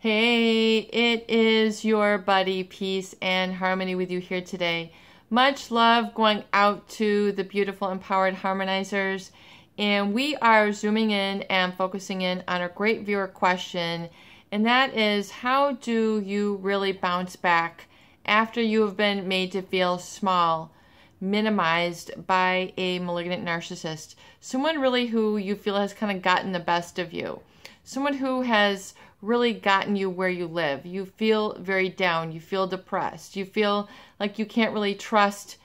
Hey, it is your buddy, Peace and Harmony with you here today. Much love going out to the beautiful empowered harmonizers. And we are zooming in and focusing in on a great viewer question. And that is, how do you really bounce back after you have been made to feel small, minimized by a malignant narcissist? Someone really who you feel has kind of gotten the best of you. Someone who has really gotten you where you live. You feel very down. You feel depressed. You feel like you can't really trust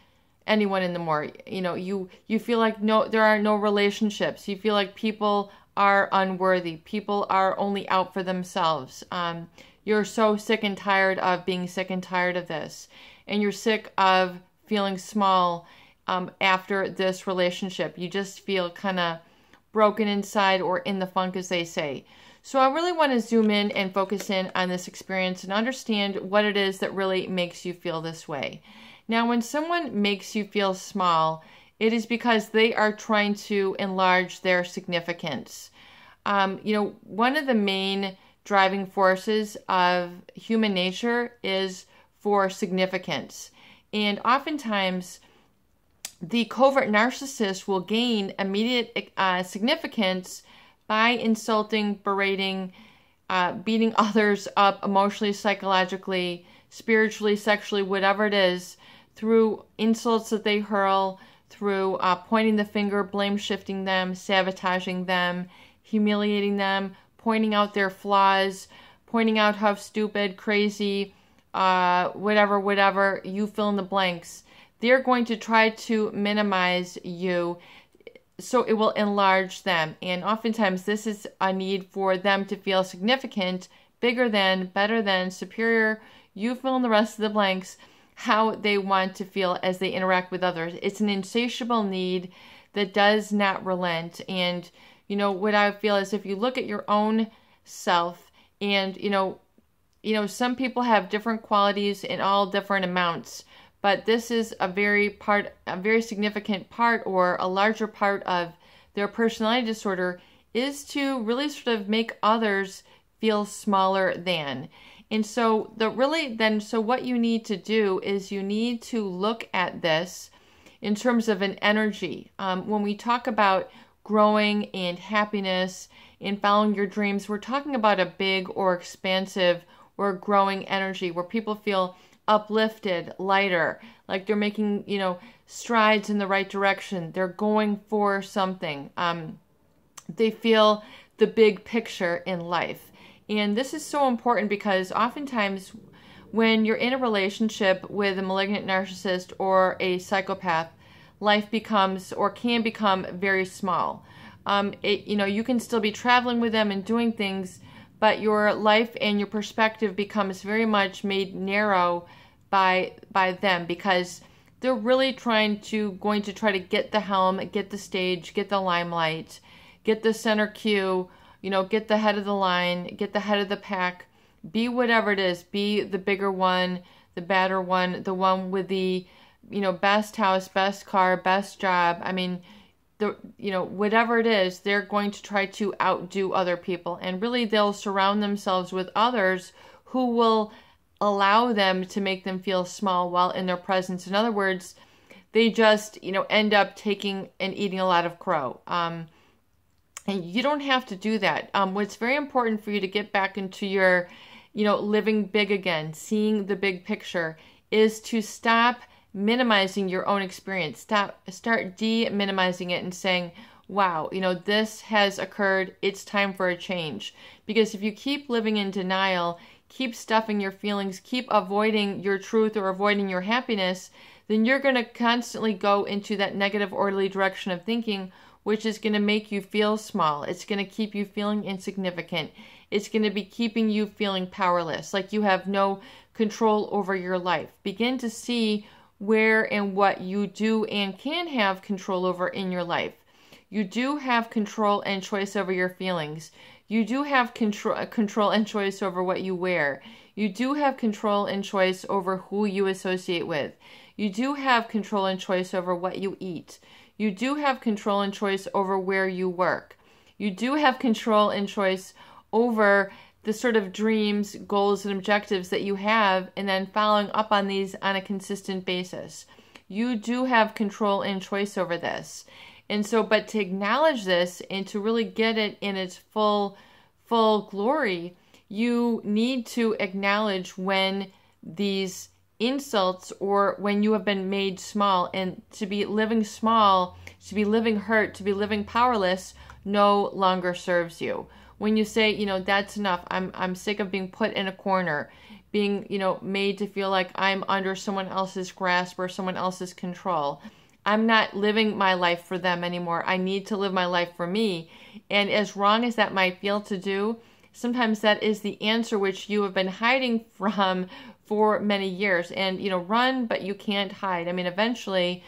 anyone anymore. You feel like there are no relationships. You feel like people are unworthy. People are only out for themselves. You're so sick and tired of being sick and tired of this. And you're sick of feeling small after this relationship. You just feel kind of broken inside, or in the funk, as they say. So I really want to zoom in and focus in on this experience and understand what it is that really makes you feel this way. Now, when someone makes you feel small, it is because they are trying to enlarge their significance. One of the main driving forces of human nature is for significance. And oftentimes, the covert narcissist will gain immediate significance by insulting, berating, beating others up emotionally, psychologically, spiritually, sexually, whatever it is, through insults that they hurl, through pointing the finger, blame shifting them, sabotaging them, humiliating them, pointing out their flaws, pointing out how stupid, crazy, whatever, you fill in the blanks. They're going to try to minimize you so it will enlarge them. And oftentimes this is a need for them to feel significant, bigger than, better than, superior. You fill in the rest of the blanks, how they want to feel as they interact with others. It's an insatiable need that does not relent. And, what I feel is, if you look at your own self, and, some people have different qualities in all different amounts. But this is a very significant part, or a larger part of their personality disorder, is to really sort of make others feel smaller than. And so what you need to do is you need to look at this in terms of an energy. When we talk about growing and happiness and following your dreams, we're talking about a big or expansive or growing energy where people feel uplifted, lighter, like they're making, strides in the right direction. They're going for something. They feel the big picture in life. And this is so important because oftentimes when you're in a relationship with a malignant narcissist or a psychopath, life becomes, or can become, very small. You can still be traveling with them and doing things, but your life and your perspective becomes very much made narrow by them, because they're really going to try to get the helm, get the stage, get the limelight, get the center cue, get the head of the line, get the head of the pack, be whatever it is, be the bigger one, the badder one, the one with the, best house, best car, best job. Whatever it is, they're going to try to outdo other people. And really, they'll surround themselves with others who will allow them to make them feel small while in their presence. In other words, they just, end up taking and eating a lot of crow. And you don't have to do that. What's very important for you to get back into your, living big again, seeing the big picture, is to stop minimizing your own experience. Start de-minimizing it and saying, wow, this has occurred. It's time for a change. Because if you keep living in denial, keep stuffing your feelings, keep avoiding your truth or avoiding your happiness, then you're going to constantly go into that negative, orderly direction of thinking, which is going to make you feel small. It's going to keep you feeling insignificant. It's going to be keeping you feeling powerless, like you have no control over your life. Begin to see where and what you do and can have control over in your life. You do have control and choice over your feelings. You do have control and choice over what you wear. You do have control and choice over who you associate with. You do have control and choice over what you eat. You do have control and choice over where you work. You do have control and choice over the sort of dreams, goals, and objectives that you have, and then following up on these on a consistent basis. You do have control and choice over this. And so, but to acknowledge this and to really get it in its full glory, you need to acknowledge when these insults or when you have been made small, and to be living small, to be living hurt, to be living powerless no longer serves you. When you say, that's enough, I'm sick of being put in a corner, being, made to feel like I'm under someone else's grasp or someone else's control. I'm not living my life for them anymore. I need to live my life for me. And as wrong as that might feel to do, sometimes that is the answer which you have been hiding from for many years. And, run, but you can't hide. I mean, eventually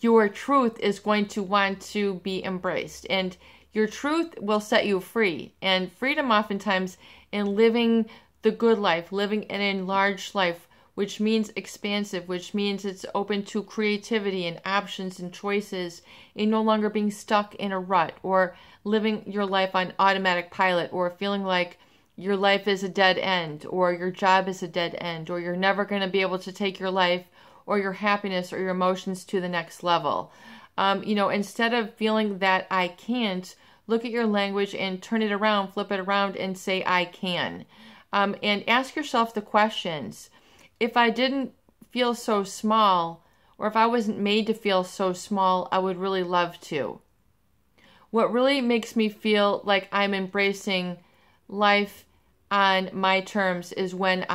your truth is going to want to be embraced, and your truth will set you free. And freedom oftentimes in living the good life, living an enlarged life, which means expansive, which means it's open to creativity and options and choices, and no longer being stuck in a rut or living your life on automatic pilot, or feeling like your life is a dead end, or your job is a dead end, or you're never going to be able to take your life or your happiness or your emotions to the next level. Instead of feeling that I can't, look at your language and turn it around, flip it around, and say I can. And ask yourself the questions. If I didn't feel so small, or if I wasn't made to feel so small, I would really love to. What really makes me feel like I'm embracing life on my terms is when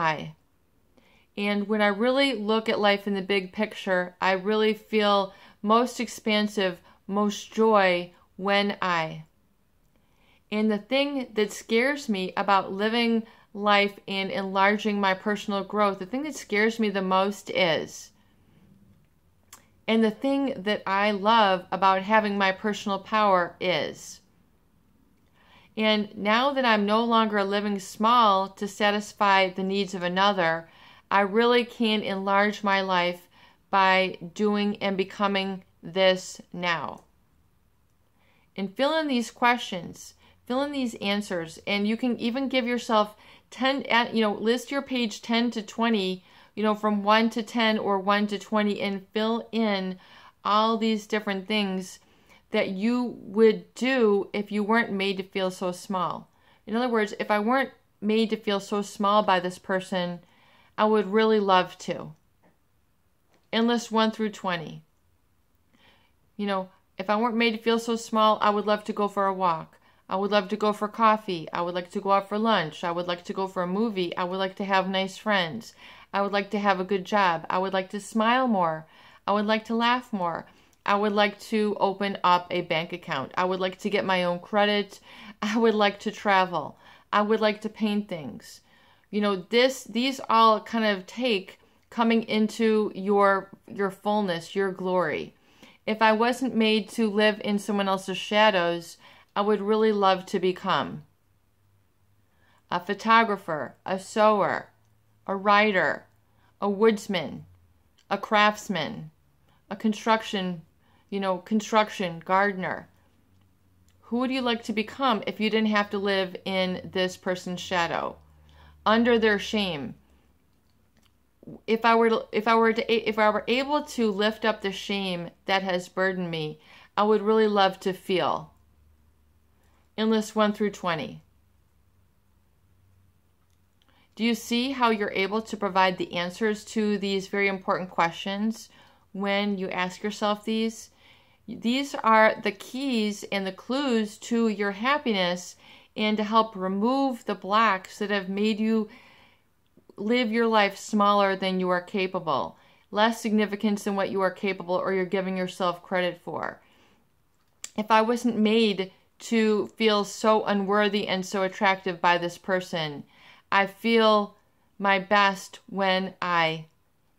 And when I really look at life in the big picture, I really feel most expansive, most joy when And the thing that scares me about living life and enlarging my personal growth, the thing that scares me the most is, and the thing that I love about having my personal power is, and now that I'm no longer living small to satisfy the needs of another, I really can enlarge my life by doing and becoming this now. And fill in these questions, fill in these answers, and you can even give yourself 10, list your page 10 to 20, from 1 to 10 or 1 to 20, and fill in all these different things that you would do if you weren't made to feel so small. In other words, if I weren't made to feel so small by this person, I would really love to. And list 1 through 20. If I weren't made to feel so small, I would love to go for a walk. I would love to go for coffee. I would like to go out for lunch. I would like to go for a movie. I would like to have nice friends. I would like to have a good job. I would like to smile more. I would like to laugh more. I would like to open up a bank account. I would like to get my own credit. I would like to travel. I would like to paint things. These all kind of take coming into your fullness, your glory. If I wasn't made to live in someone else's shadows, I would really love to become a photographer, a sewer, a writer, a woodsman, a craftsman, a construction gardener. Who would you like to become if you didn't have to live in this person's shadow, under their shame? If I were able to lift up the shame that has burdened me, I would really love to feel. In list 1 through 20. Do you see how you're able to provide the answers to these very important questions when you ask yourself these? These are the keys and the clues to your happiness, and to help remove the blocks that have made you live your life smaller than you are capable, less significance than what you are capable or you're giving yourself credit for. If I wasn't made to feel so unworthy and so attractive by this person, I feel my best when and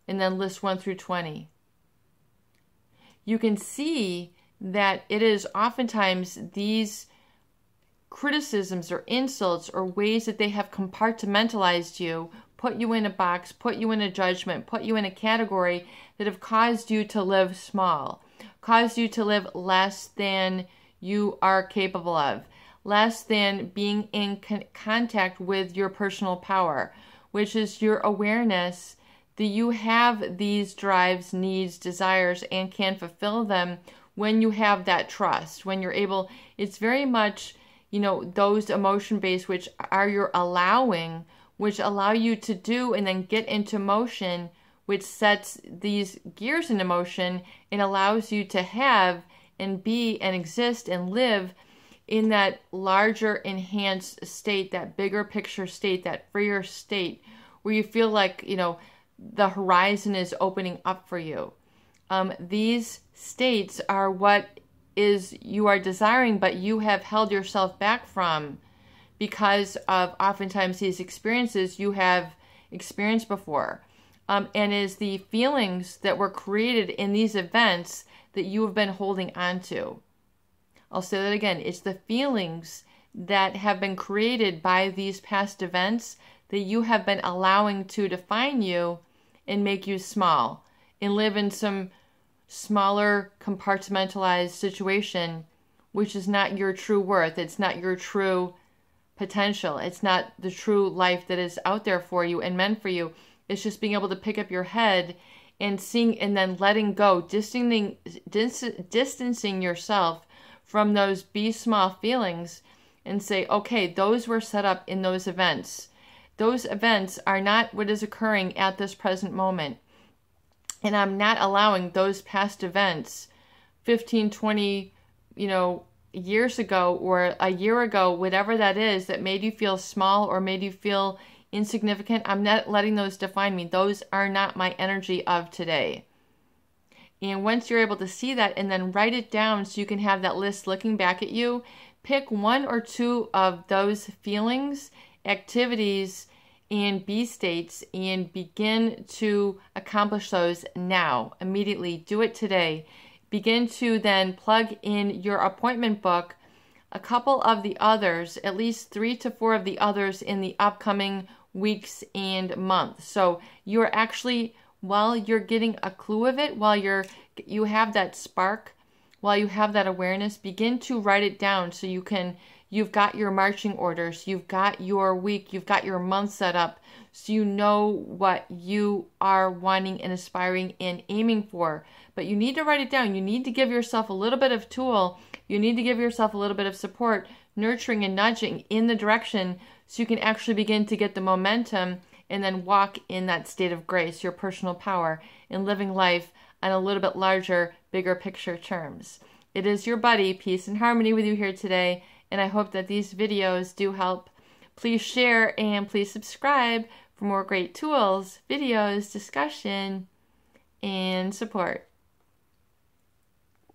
then list 1 through 20. You can see that it is oftentimes these criticisms or insults or ways that they have compartmentalized you, put you in a box, put you in a judgment, put you in a category, that have caused you to live small, caused you to live less than you are capable of, less than being in contact with your personal power, which is your awareness that you have these drives, needs, desires, and can fulfill them when you have that trust, when you're able. It's very much, those emotion-based, which are your allowing, which allow you to do and then get into motion, which sets these gears into motion and allows you to have and be and exist and live in that larger enhanced state, that bigger picture state, that freer state, where you feel like, the horizon is opening up for you. These states are what is you are desiring, but you have held yourself back from because of oftentimes these experiences you have experienced before. And is the feelings that were created in these events that you have been holding on to. I'll say that again. It's the feelings that have been created by these past events that you have been allowing to define you and make you small and live in some smaller compartmentalized situation, which is not your true worth. It's not your true potential. It's not the true life that is out there for you and meant for you. It's just being able to pick up your head and seeing and then letting go, distancing yourself from those be small feelings and say, okay, those were set up in those events. Those events are not what is occurring at this present moment. And I'm not allowing those past events 15, 20, years ago or a year ago, whatever that is that made you feel small or made you feel insignificant. I'm not letting those define me. Those are not my energy of today. And once you're able to see that and then write it down so you can have that list looking back at you, pick one or two of those feelings, activities, and be states and begin to accomplish those now, immediately. Do it today. Begin to then plug in your appointment book a couple of the others, at least 3 to 4 of the others in the upcoming weeks and months. So you're actually, while you're getting a clue of it, while you have that spark, while you have that awareness, begin to write it down so you've got your marching orders, you've got your week, you've got your month set up, so you know what you are wanting and aspiring and aiming for. But you need to write it down. You need to give yourself a little bit of tool. You need to give yourself a little bit of support, nurturing and nudging in the direction so you can actually begin to get the momentum and then walk in that state of grace, your personal power, and living life on a little bit larger, bigger picture terms. It is your buddy, Peace and Harmony, with you here today, and I hope that these videos do help. Please share and please subscribe for more great tools, videos, discussion, and support.